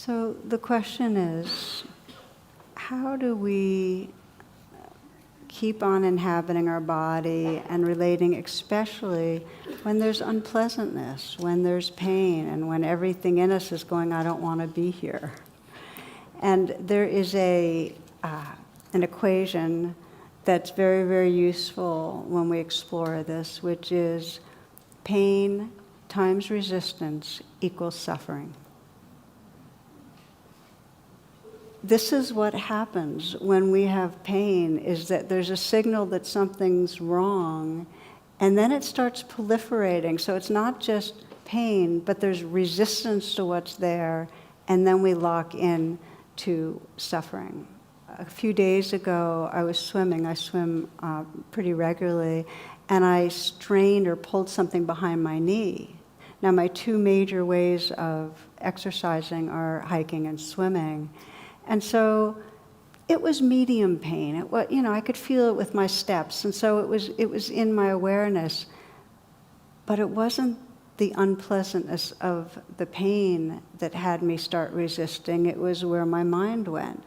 So the question is, how do we keep on inhabiting our body and relating, especially when there's unpleasantness, when there's pain, and when everything in us is going, I don't want to be here. And there is an equation that's very, very useful when we explore this, which is pain times resistance equals suffering. This is what happens when we have pain, is that there's a signal that something's wrong, and then it starts proliferating. So it's not just pain, but there's resistance to what's there, and then we lock in to suffering. A few days ago, I was swimming. I swim pretty regularly, and I strained or pulled something behind my knee. Now, my two major ways of exercising are hiking and swimming. And so it was medium pain. It was, I could feel it with my steps, and so it was in my awareness. But it wasn't the unpleasantness of the pain that had me start resisting. It was where my mind went.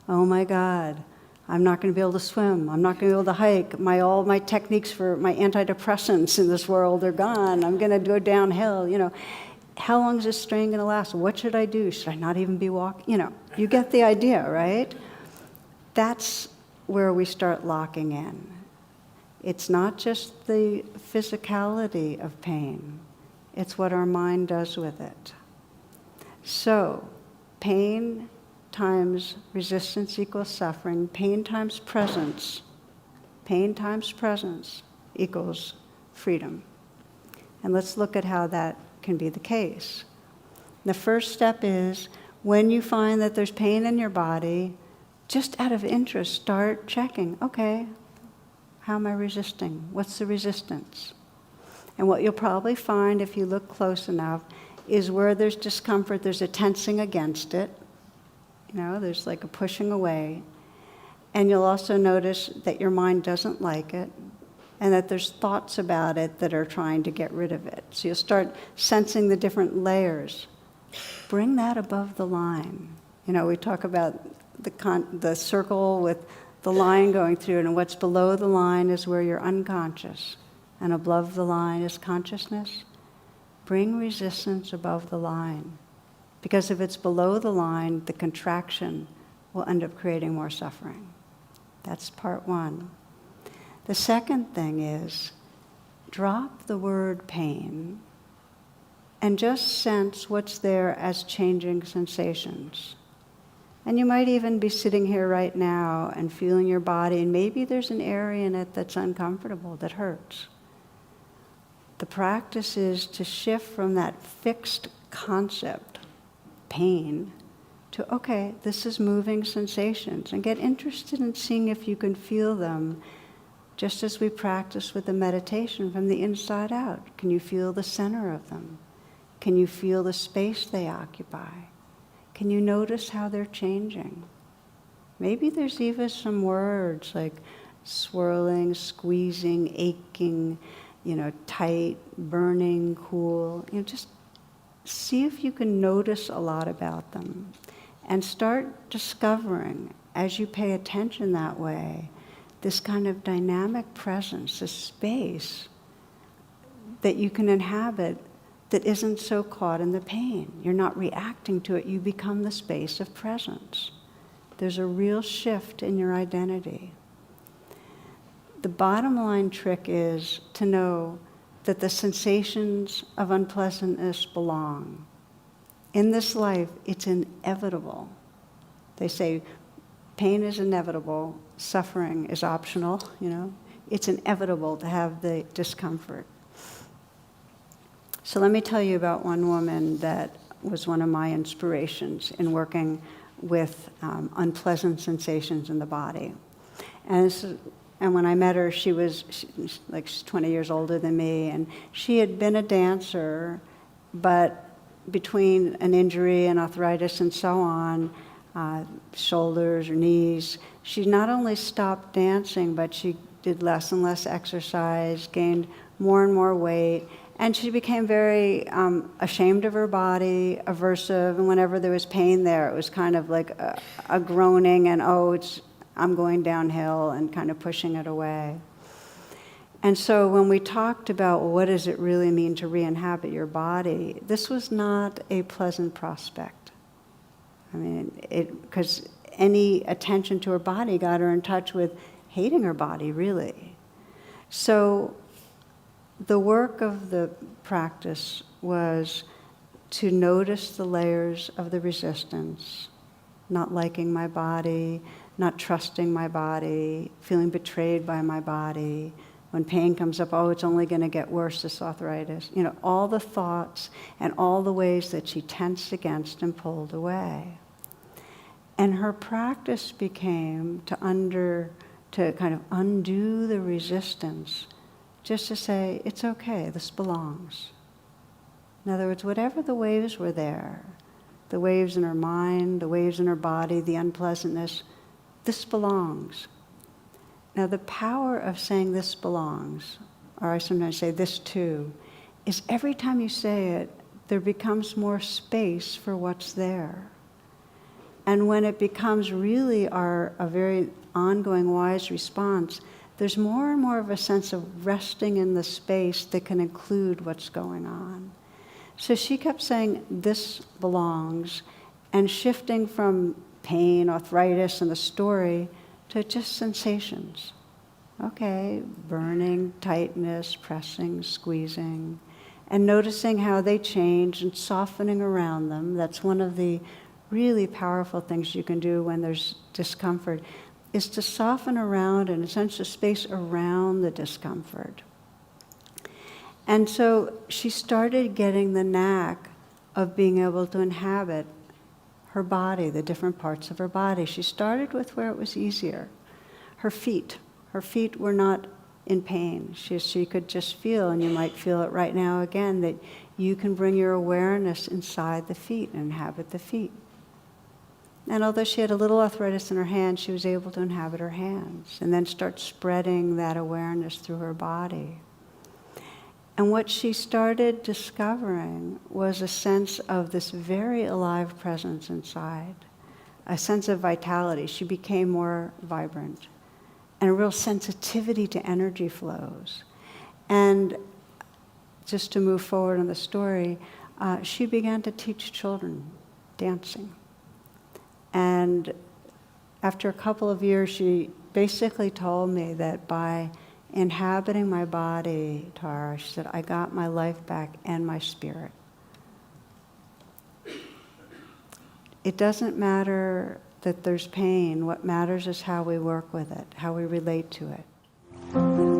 Oh my God, I'm not going to be able to swim. I'm not going to be able to hike. All my techniques for my antidepressants in this world are gone. I'm going to go downhill. How long is this strain going to last? What should I do? Should I not even be walking? You get the idea, right? That's where we start locking in. It's not just the physicality of pain. It's what our mind does with it. So, pain times resistance equals suffering. Pain times presence. Pain times presence equals freedom. And let's look at how that can be the case. The first step is, when you find that there's pain in your body, just out of interest, start checking. Okay, how am I resisting? What's the resistance? And what you'll probably find, if you look close enough, is where there's discomfort, there's a tensing against it. There's like a pushing away. And you'll also notice that your mind doesn't like it, and that there's thoughts about it that are trying to get rid of it. So you'll start sensing the different layers. Bring that above the line. We talk about the circle with the line going through it, and what's below the line is where you're unconscious, and above the line is consciousness. Bring resistance above the line. Because if it's below the line, the contraction will end up creating more suffering. That's part one. The second thing is, drop the word pain and just sense what's there as changing sensations. And you might even be sitting here right now and feeling your body, and maybe there's an area in it that's uncomfortable, that hurts. The practice is to shift from that fixed concept, pain, to, okay, this is moving sensations, and get interested in seeing if you can feel them, just as we practice with the meditation from the inside out. Can you feel the center of them? Can you feel the space they occupy? Can you notice how they're changing? Maybe there's even some words like swirling, squeezing, aching, tight, burning, cool. Just see if you can notice a lot about them. And start discovering, as you pay attention that way, this kind of dynamic presence, this space that you can inhabit that isn't so caught in the pain. You're not reacting to it. You become the space of presence. There's a real shift in your identity. The bottom line trick is to know that the sensations of unpleasantness belong. In this life, it's inevitable. They say pain is inevitable, suffering is optional, It's inevitable to have the discomfort. So let me tell you about one woman that was one of my inspirations in working with unpleasant sensations in the body. And when I met her, she's 20 years older than me, and she had been a dancer, but between an injury and arthritis and so on, shoulders or knees, she not only stopped dancing, but she did less and less exercise, gained more and more weight, And she became very ashamed of her body, aversive, and whenever there was pain there, it was kind of like a groaning and, I'm going downhill, and kind of pushing it away. And so when we talked about what does it really mean to re-inhabit your body, this was not a pleasant prospect. I mean, because any attention to her body got her in touch with hating her body, really. So the work of the practice was to notice the layers of the resistance, not liking my body, not trusting my body, feeling betrayed by my body. When pain comes up, it's only going to get worse, this arthritis. All the thoughts and all the ways that she tensed against and pulled away. And her practice became to kind of undo the resistance, just to say, it's okay, this belongs. In other words, whatever the waves were there, the waves in her mind, the waves in her body, the unpleasantness, this belongs. Now the power of saying this belongs, or I sometimes say this too, is every time you say it, there becomes more space for what's there. And when it becomes really a very ongoing wise response, there's more and more of a sense of resting in the space that can include what's going on. So she kept saying, this belongs, and shifting from pain, arthritis, and the story to just sensations. Okay, burning, tightness, pressing, squeezing, and noticing how they change and softening around them. That's one of the really powerful things you can do when there's discomfort, is to soften around and sense the space around the discomfort. And so she started getting the knack of being able to inhabit her body, the different parts of her body. She started with where it was easier. Her feet. Her feet were not in pain. She could just feel, and you might feel it right now again, that you can bring your awareness inside the feet and inhabit the feet. And although she had a little arthritis in her hands, she was able to inhabit her hands and then start spreading that awareness through her body. And what she started discovering was a sense of this very alive presence inside, a sense of vitality. She became more vibrant, and a real sensitivity to energy flows. And just to move forward on the story, she began to teach children dancing. And after a couple of years, she basically told me that by inhabiting my body, Tara, she said, I got my life back and my spirit. It doesn't matter that there's pain. What matters is how we work with it, how we relate to it.